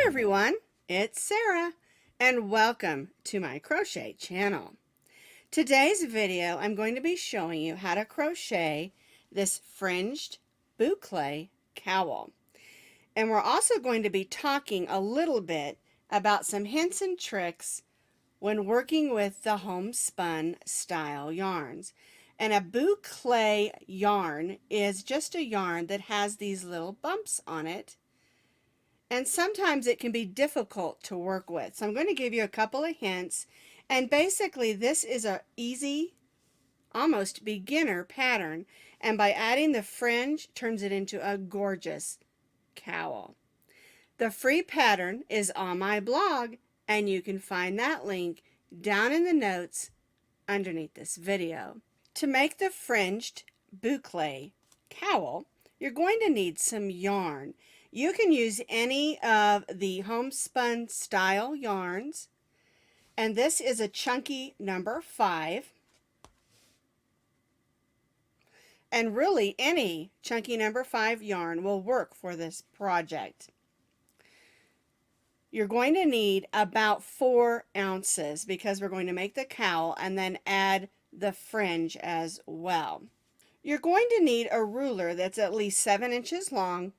everyone, it's Sarah and welcome to my crochet channel. Today's video I'm going to be showing you how to crochet this fringed boucle cowl. And we're also going to be talking a little bit about some hints and tricks when working with the homespun style yarns. And a boucle yarn is just a yarn that has these little bumps on it. And sometimes it can be difficult to work with. So I'm going to give you a couple of hints. And basically this is an easy, almost beginner pattern. And by adding the fringe, turns it into a gorgeous cowl. The free pattern is on my blog, and you can find that link down in the notes underneath this video. To make the fringed boucle cowl, you're going to need some yarn. You can use any of the homespun style yarns, and this is a chunky number 5. And really any chunky number 5 yarn will work for this project. You're going to need about 4 ounces because we're going to make the cowl and then add the fringe as well. You're going to need a ruler that's at least 7 inches long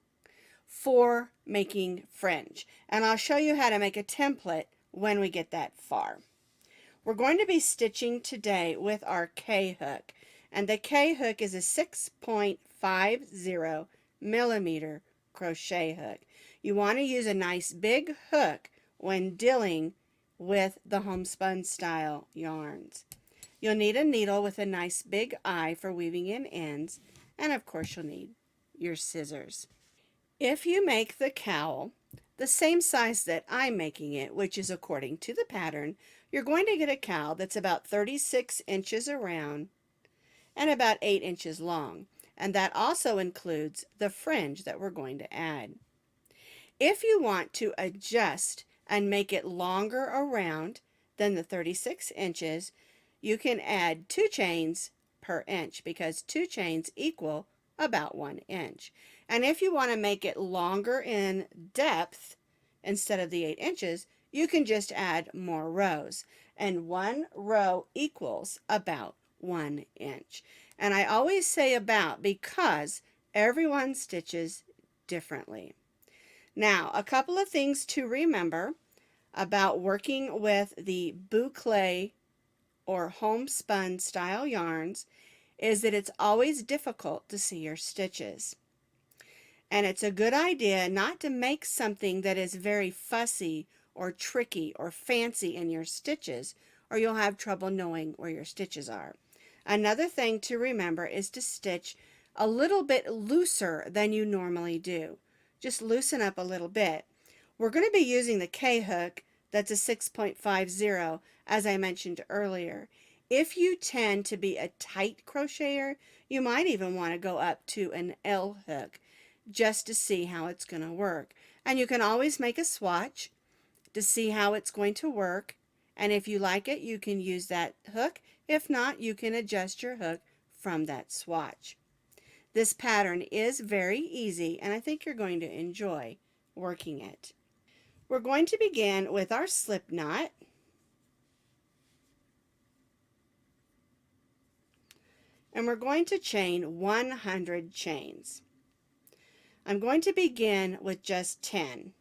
for making fringe, and I'll show you how to make a template when we get that far. We're going to be stitching today with our K-hook, and the K-hook is a 6.50 millimeter crochet hook. You want to use a nice big hook when dealing with the homespun style yarns. You'll need a needle with a nice big eye for weaving in ends, and of course you'll need your scissors. If you make the cowl the same size that I'm making it, which is according to the pattern, you're going to get a cowl that's about 36 inches around and about 8 inches long. And that also includes the fringe that we're going to add. If you want to adjust and make it longer around than the 36 inches, you can add 2 chains per inch because 2 chains equal about 1 inch. And if you want to make it longer in depth instead of the 8 inches, you can just add more rows. And 1 row equals about 1 inch. And I always say about because everyone stitches differently. Now, a couple of things to remember about working with the boucle or homespun style yarns is that it's always difficult to see your stitches. And it's a good idea not to make something that is very fussy or tricky or fancy in your stitches, or you'll have trouble knowing where your stitches are. Another thing to remember is to stitch a little bit looser than you normally do. Just loosen up a little bit. We're going to be using the K-hook that's a 6.50 as I mentioned earlier. If you tend to be a tight crocheter, you might even want to go up to an L hook just to see how it's going to work. And you can always make a swatch to see how it's going to work. And if you like it, you can use that hook. If not, you can adjust your hook from that swatch. This pattern is very easy, and I think you're going to enjoy working it. We're going to begin with our slip knot. And we're going to chain 100 chains. I'm going to begin with just 10.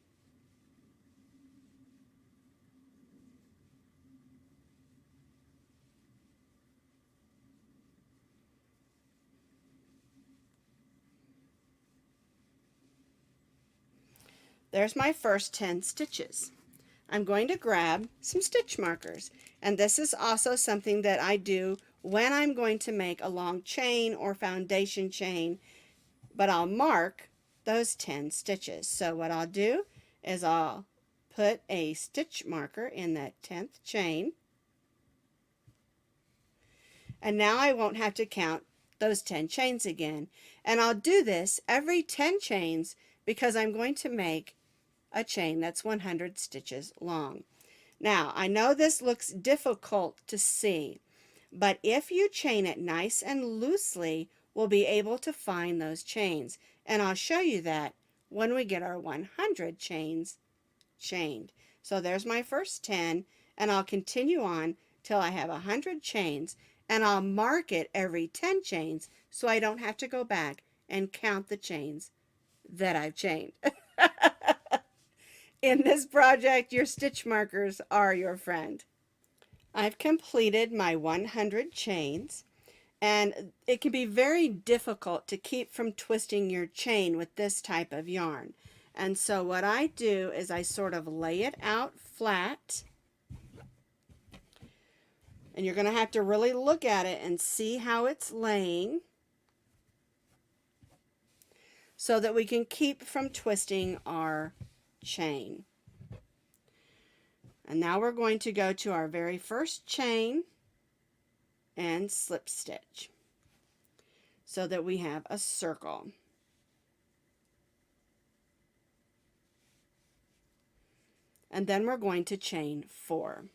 There's my first 10 stitches. I'm going to grab some stitch markers, and this is also something that I do when I'm going to make a long chain or foundation chain, but I'll mark those 10 stitches. So what I'll do is I'll put a stitch marker in that 10th chain, and now I won't have to count those 10 chains again. And I'll do this every 10 chains because I'm going to make a chain that's 100 stitches long. Now, I know this looks difficult to see, but if you chain it nice and loosely, we'll be able to find those chains. And I'll show you that when we get our 100 chains chained. So there's my first 10, and I'll continue on till I have 100 chains, and I'll mark it every 10 chains so I don't have to go back and count the chains that I've chained. In this project, your stitch markers are your friend. I've completed my 100 chains, and it can be very difficult to keep from twisting your chain with this type of yarn. And so what I do is I sort of lay it out flat, and you're going to have to really look at it and see how it's laying so that we can keep from twisting our chain. And now we're going to go to our very first chain and slip stitch so that we have a circle. And then we're going to chain 4.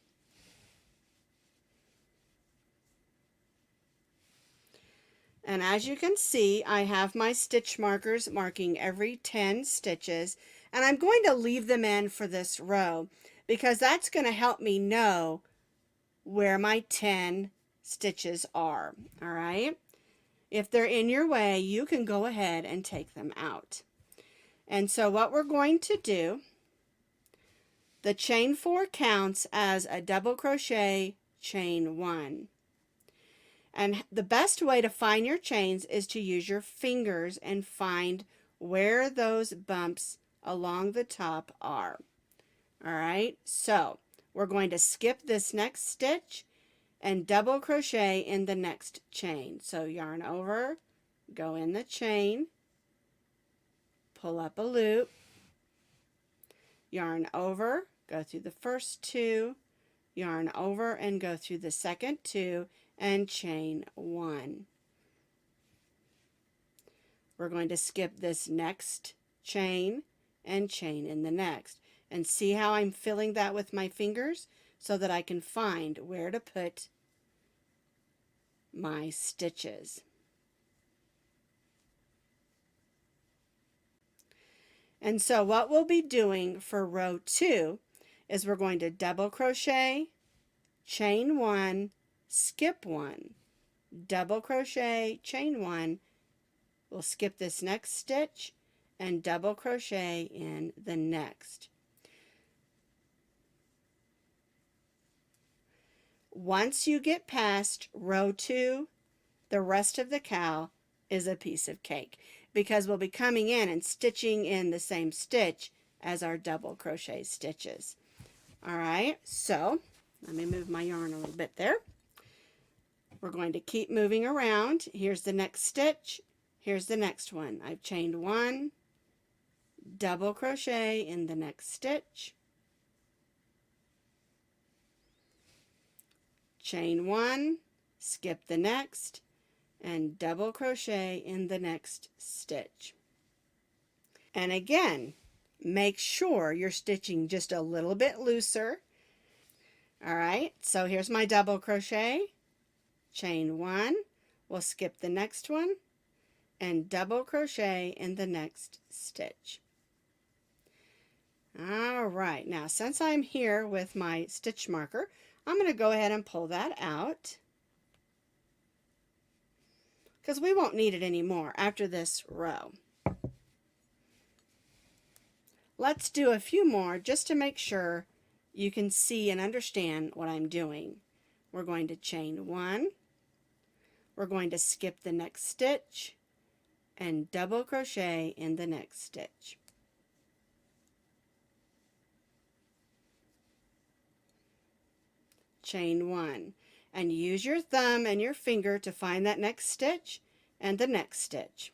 And as you can see, I have my stitch markers marking every 10 stitches, and I'm going to leave them in for this row because that's going to help me know where my 10 stitches are. All right? If they're in your way, you can go ahead and take them out. And so what we're going to do, the chain 4 counts as a double crochet chain 1. And the best way to find your chains is to use your fingers and find where those bumps along the top are. All right, so we're going to skip this next stitch and double crochet in the next chain. So yarn over, go in the chain, pull up a loop, yarn over, go through the first 2, yarn over and go through the second 2, and chain 1. We're going to skip this next chain and chain in the next. And see how I'm filling that with my fingers so that I can find where to put my stitches. And so what we'll be doing for row 2 is we're going to double crochet, chain 1, skip 1, double crochet, chain 1, we'll skip this next stitch and double crochet in the next. Once you get past row 2, the rest of the cowl is a piece of cake because we'll be coming in and stitching in the same stitch as our double crochet stitches. All right, so let me move my yarn a little bit there. We're going to keep moving around. Here's the next stitch. Here's the next one. I've chained 1, double crochet in the next stitch, chain 1, skip the next, and double crochet in the next stitch. And again, make sure you're stitching just a little bit looser. All right, so here's my double crochet, chain 1, we'll skip the next one, and double crochet in the next stitch. All right, now since I'm here with my stitch marker, I'm going to go ahead and pull that out because we won't need it anymore after this row. Let's do a few more just to make sure you can see and understand what I'm doing. We're going to chain 1, we're going to skip the next stitch, and double crochet in the next stitch. Chain 1, and use your thumb and your finger to find that next stitch and the next stitch.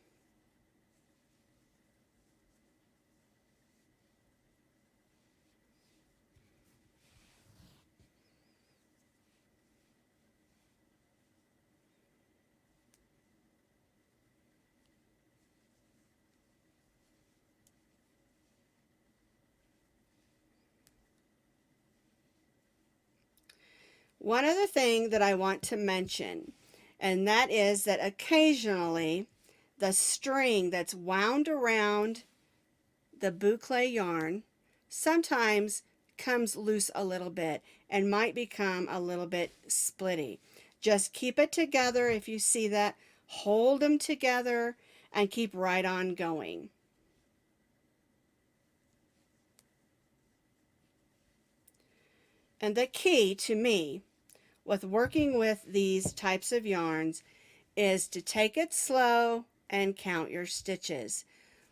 One other thing that I want to mention, and that is that occasionally the string that's wound around the boucle yarn sometimes comes loose a little bit and might become a little bit splitty. Just keep it together. If you see that, hold them together and keep right on going. And the key to me with working with these types of yarns is to take it slow and count your stitches.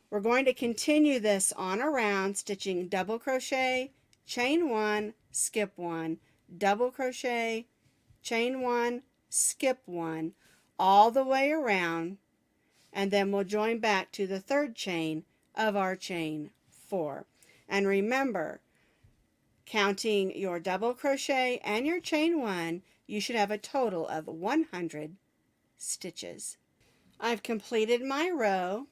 We're going to continue this on around, stitching double crochet, chain 1, skip 1, double crochet, chain 1, skip 1, all the way around, and then we'll join back to the third chain of our chain 4. And remember, counting your double crochet and your chain 1, you should have a total of 100 stitches. I've completed my row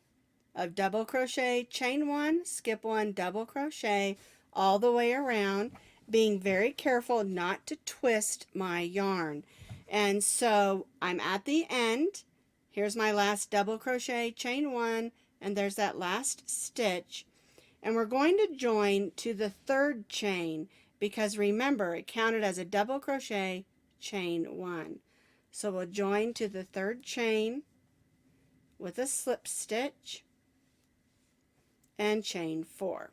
of double crochet, chain 1, skip 1, double crochet all the way around, being very careful not to twist my yarn. And so I'm at the end. Here's my last double crochet, chain 1, and there's that last stitch. And we're going to join to the third chain because remember, it counted as a double crochet, chain 1. So we'll join to the third chain with a slip stitch and chain 4.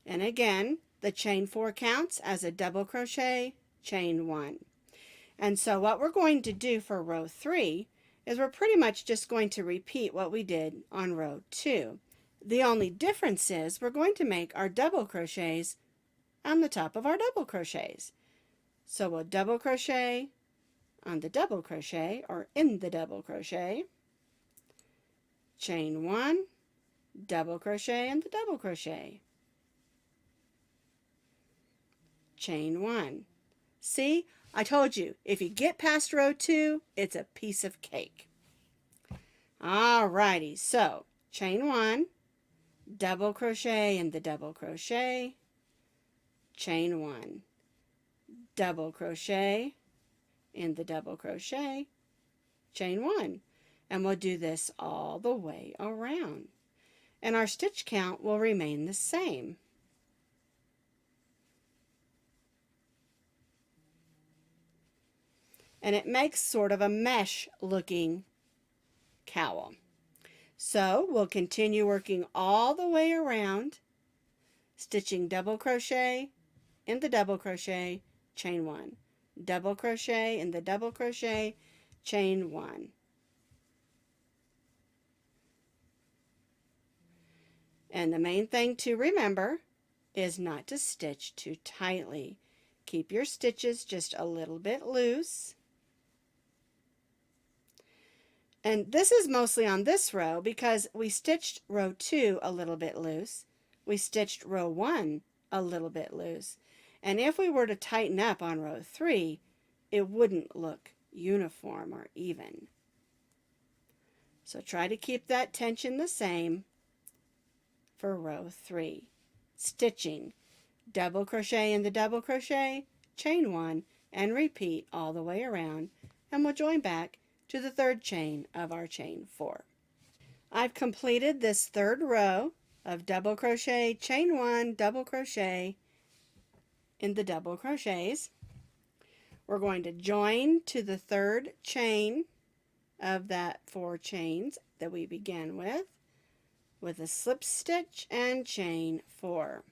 And again, the chain 4 counts as a double crochet, chain 1. And so what we're going to do for row 3 is we're pretty much just going to repeat what we did on row 2. The only difference is we're going to make our double crochets on the top of our double crochets. So we'll double crochet on the double crochet or in the double crochet, chain 1, double crochet in the double crochet, chain 1. See, I told you, if you get past row 2, it's a piece of cake. Alrighty, so chain 1, double crochet in the double crochet, chain 1, double crochet in the double crochet, chain 1. And we'll do this all the way around. And our stitch count will remain the same. And it makes sort of a mesh looking cowl. So we'll continue working all the way around, stitching double crochet in the double crochet, chain 1, double crochet in the double crochet, chain 1. And the main thing to remember is not to stitch too tightly. Keep your stitches just a little bit loose. And this is mostly on this row because we stitched row 2 a little bit loose. We stitched row 1 a little bit loose. And if we were to tighten up on row 3, it wouldn't look uniform or even. So try to keep that tension the same for row 3. Stitching double crochet in the double crochet, chain 1, and repeat all the way around, and we'll join back to the third chain of our chain 4. I've completed this third row of double crochet, chain 1, double crochet in the double crochets. We're going to join to the third chain of that 4 chains that we began with a slip stitch and chain 4.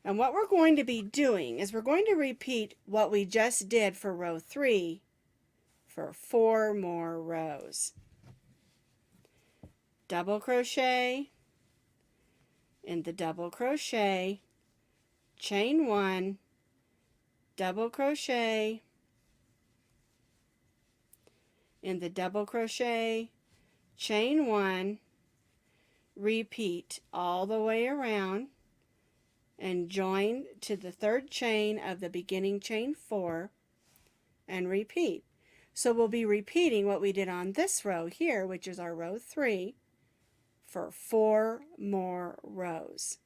And what we're going to be doing is we're going to repeat what we just did for row 3 for 4 more rows. Double crochet in the double crochet, chain 1, double crochet in the double crochet, chain 1, repeat all the way around, and join to the third chain of the beginning chain 4 and repeat. So we'll be repeating what we did on this row here, which is our row 3, for 4 more rows.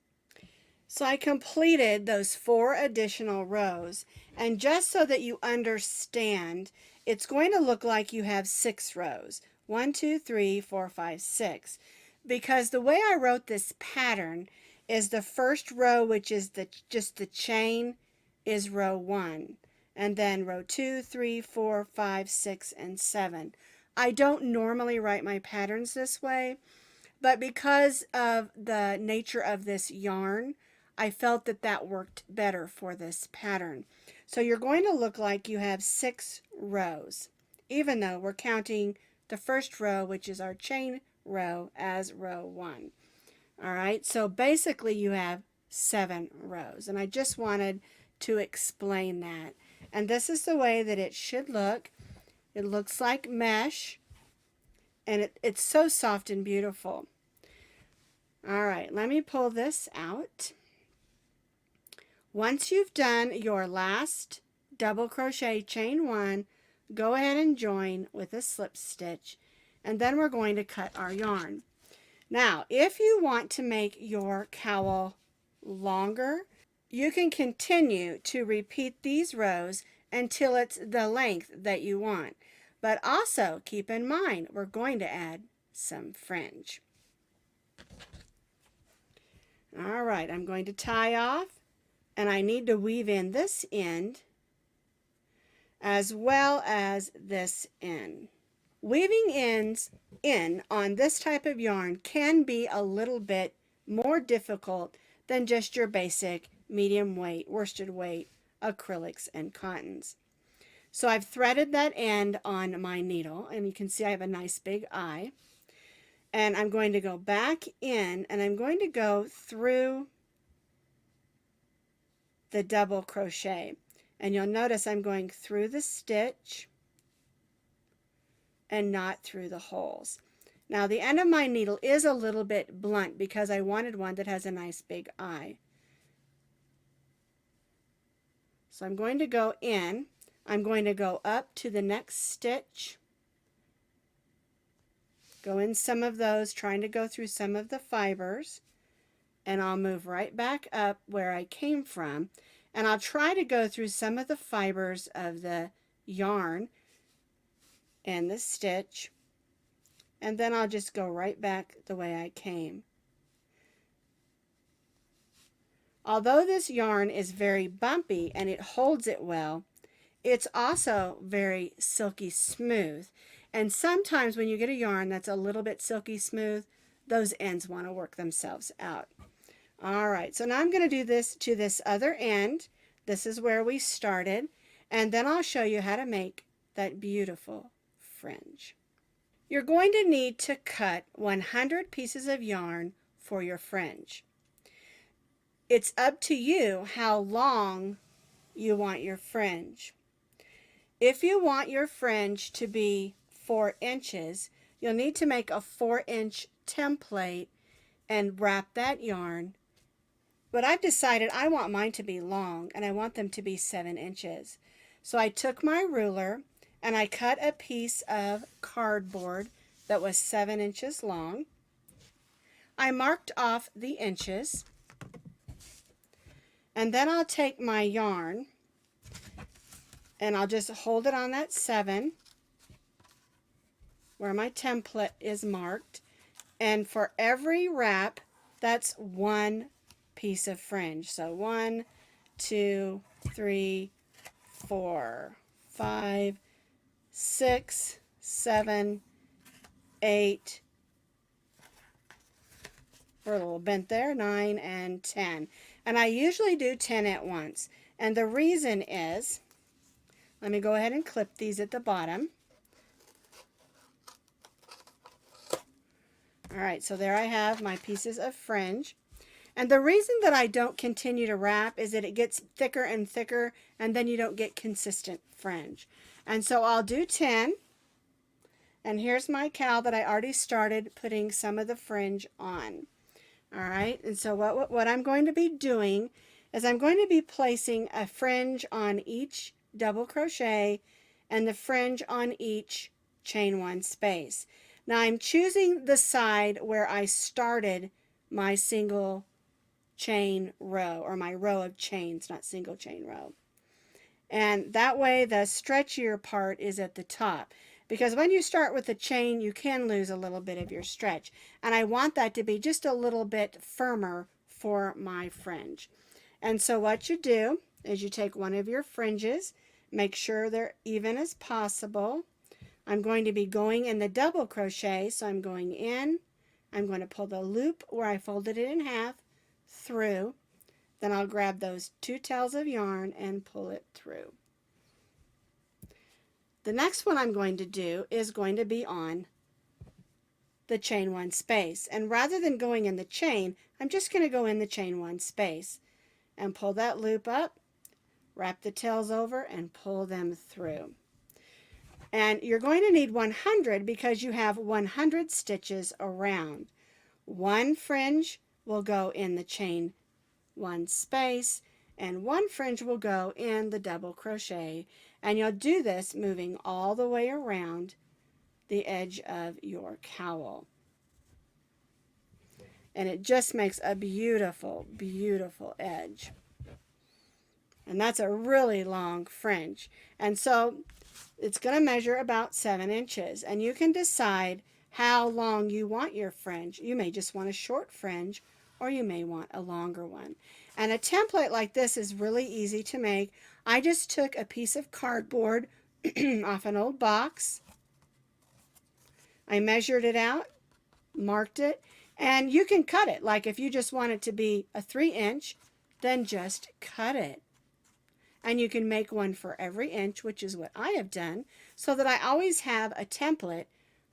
So I completed those 4 additional rows, and just so that you understand, it's going to look like you have 6 rows. 1, 2, 3, 4, 5, 6. Because the way I wrote this pattern is the first row, which is just the chain, is row 1. And then row 2, 3, 4, 5, 6, and 7. I don't normally write my patterns this way, but because of the nature of this yarn, I felt that that worked better for this pattern. So you're going to look like you have 6 rows, even though we're counting the first row, which is our chain row, as row 1. All right, so basically you have 7 rows, and I just wanted to explain that. And this is the way that it should look. It looks like mesh, and it's so soft and beautiful. All right, let me pull this out. Once you've done your last double crochet chain 1, go ahead and join with a slip stitch, and then we're going to cut our yarn. Now, if you want to make your cowl longer, you can continue to repeat these rows until it's the length that you want. But also keep in mind, we're going to add some fringe. All right, I'm going to tie off, and I need to weave in this end as well as this end. Weaving ends in on this type of yarn can be a little bit more difficult than just your basic medium weight, worsted weight acrylics and cottons. So I've threaded that end on my needle, and you can see I have a nice big eye. And I'm going to go back in, and I'm going to go through the double crochet. And you'll notice I'm going through the stitch and not through the holes. Now the end of my needle is a little bit blunt because I wanted one that has a nice big eye. So I'm going to go in, I'm going to go up to the next stitch, go in some of those, trying to go through some of the fibers, and I'll move right back up where I came from, and I'll try to go through some of the fibers of the yarn and the stitch, and then I'll just go right back the way I came. Although this yarn is very bumpy and it holds it well, it's also very silky smooth. And sometimes when you get a yarn that's a little bit silky smooth, those ends want to work themselves out. All right, so now I'm going to do this to this other end. This is where we started, and then I'll show you how to make that beautiful fringe. You're going to need to cut 100 pieces of yarn for your fringe. It's up to you how long you want your fringe. If you want your fringe to be 4 inches, you'll need to make a 4-inch template and wrap that yarn. But I've decided I want mine to be long, and I want them to be 7 inches. So I took my ruler and I cut a piece of cardboard that was 7 inches long. I marked off the inches, and then I'll take my yarn and I'll just hold it on that 7 where my template is marked, and for every wrap, that's 1 piece of fringe. So 1, 2, 3, 4, 5, 6, 7, 8, we're a little bent there, 9 and 10. And I usually do 10 at once. And the reason is, let me go ahead and clip these at the bottom. All right, so there I have my pieces of fringe. And the reason that I don't continue to wrap is that it gets thicker and thicker, and then you don't get consistent fringe. And so I'll do 10. And here's my cowl that I already started putting some of the fringe on. All right, and so what I'm going to be doing is I'm going to be placing a fringe on each double crochet and the fringe on each chain 1 space. Now I'm choosing the side where I started my single chain row, or my row of chains, not single chain row. And that way the stretchier part is at the top. Because when you start with the chain, you can lose a little bit of your stretch. And I want that to be just a little bit firmer for my fringe. And so what you do is you take one of your fringes, make sure they're even as possible. I'm going to be going in the double crochet, so I'm going in, I'm going to pull the loop where I folded it in half through, then I'll grab those 2 tails of yarn and pull it through. The next one I'm going to do is going to be on the chain 1 space, and rather than going in the chain, I'm just going to go in the chain 1 space and pull that loop up, wrap the tails over, and pull them through. And you're going to need 100 because you have 100 stitches around. 1 fringe will go in the chain 1 space, and 1 fringe will go in the double crochet, and you'll do this moving all the way around the edge of your cowl. And it just makes a beautiful, beautiful edge. And that's a really long fringe. And so it's going to measure about 7 inches. And you can decide how long you want your fringe. You may just want a short fringe, or you may want a longer one. And a template like this is really easy to make. I just took a piece of cardboard off an old box. I measured it out, marked it, and you can cut it. Like if you just want it to be a 3-inch, then just cut it. And you can make one for every inch, which is what I have done, so that I always have a template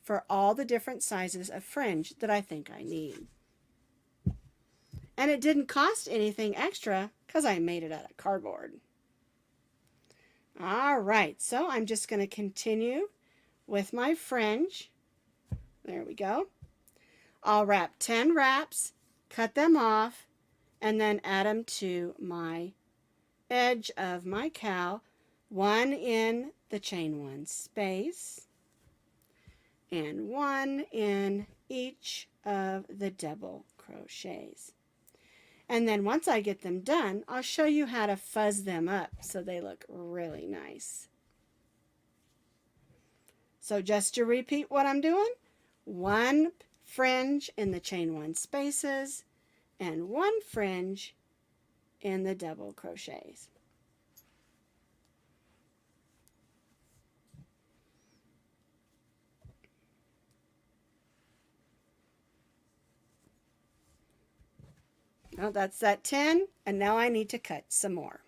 for all the different sizes of fringe that I think I need. And it didn't cost anything extra because I made it out of cardboard. All right, so I'm just going to continue with my fringe. There we go. I'll wrap 10 wraps, cut them off, and then add them to my edge of my cowl, 1 in the chain 1 space, and 1 in each of the double crochets. And then once I get them done, I'll show you how to fuzz them up so they look really nice. So just to repeat what I'm doing, 1 fringe in the chain 1 spaces and 1 fringe in the double crochets. Well, that's that 10, and now I need to cut some more.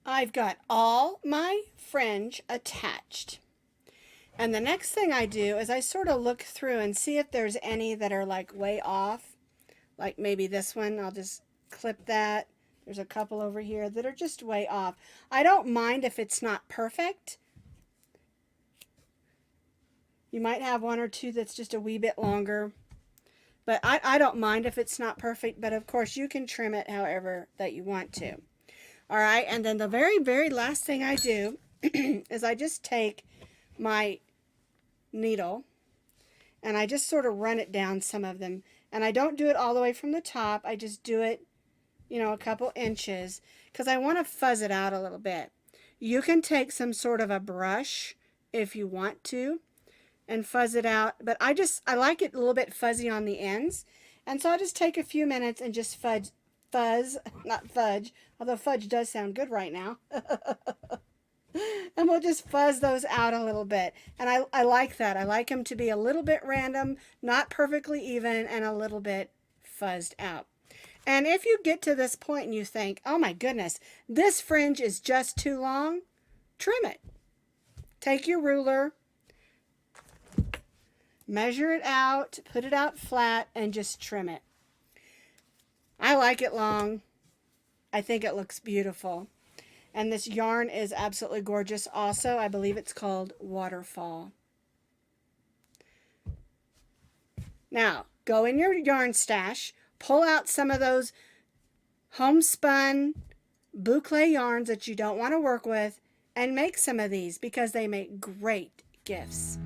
I've got all my fringe attached. And the next thing I do is I sort of look through and see if there's any that are like way off. Like maybe this one, I'll just clip that. There's a couple over here that are just way off. I don't mind if it's not perfect. You might have 1 or 2 that's just a wee bit longer. But I don't mind if it's not perfect, but of course you can trim it however that you want to. All right, and then the very, very last thing I do is I just take my needle and I just sort of run it down some of them. And I don't do it all the way from the top. I just do it, you know, a couple inches because I want to fuzz it out a little bit. You can take some sort of a brush if you want to and fuzz it out, but I like it a little bit fuzzy on the ends, and so I just take a few minutes and just not fudge, although fudge does sound good right now. And we'll just fuzz those out a little bit, and I like that. I like them to be a little bit random, not perfectly even, and a little bit fuzzed out. And if you get to this point and you think, oh my goodness, this fringe is just too long, trim it. Take your ruler, measure it out, put it out flat, and just trim it. I like it long. I think it looks beautiful. And this yarn is absolutely gorgeous also. I believe it's called Waterfall. Now, go in your yarn stash, pull out some of those homespun boucle yarns that you don't want to work with, and make some of these because they make great gifts.